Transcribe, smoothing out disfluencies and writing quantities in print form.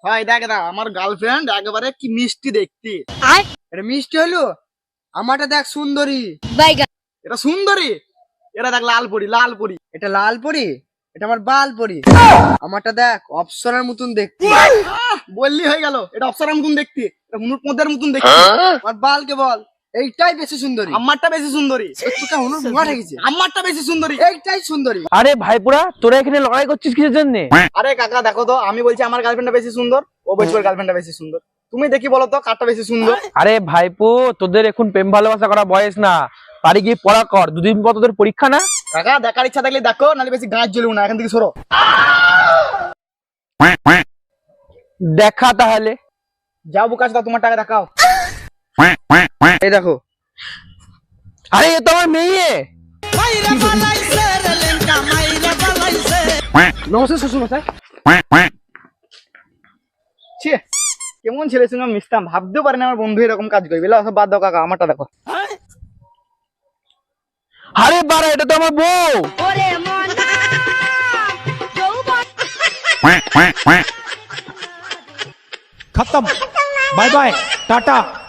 হয় দেখ না, আমার গার্লফ্রেন্ড একেবারে কি মিষ্টি দেখতে। এটা মিষ্টি হলো, আমারটা দেখ সুন্দরী। এটা সুন্দরী, এটা দেখ লাল পরি লাল পরি। এটা লাল পরি, এটা আমার বাল পরি। আমারটা দেখ অপ্সরার মতন দেখতে। বললি হয়ে গেল, এটা অপ্সরার মতন দেখতে, এটা হুনুর মধ্যের মতন দেখতে। আমার বালকে বল, এইটাই বেশি সুন্দরী। আমারটা বেশি সুন্দরী। তোকে হুনুর মুখা ঠেকেছে, আমারটা বেশি সুন্দরী। এইটাই সুন্দরী। আরে ভাইপুরা, তোরা এখানে লড়াই করছিস কিসের জন্য? আরে কাকা দেখো তো, আমি বলছি আমার গার্লফ্রেন্ডটা বেশি সুন্দর, ও বলছে ওর গার্লফ্রেন্ডটা বেশি সুন্দর। তুমি দেখি বলো তো কারটা বেশি সুন্দর। আরে ভাইপো, তোদের এখন প্রেম ভালোবাসা করা বয়স না, বাড়ি গিয়ে পড়া কর। দুদিন পর তোদের পরীক্ষা না? কাকা দেখার ইচ্ছা থাকলে দেখো, নাহলে বেশি গাছ জ্বলবো না, এখান থেকে সরো। দেখা তাহলে। যাও বুকাশ দাও, তোমার টাকা দেখাও। এই দেখো, আরে এ তো আমার মেয়ে। নমস্কার শ্বশুর মশাই। ছে, কেমন ছেলের সঙ্গে আমি মিশতাম, ভাবতেও পারি না আমার বন্ধু এরকম কাজ করবে। এলা সব বাদ দাও কাকা, আমারটা দেখো। আরে বাড়া, এটা তো আমার বউ। खत्म। Bye bye Tata.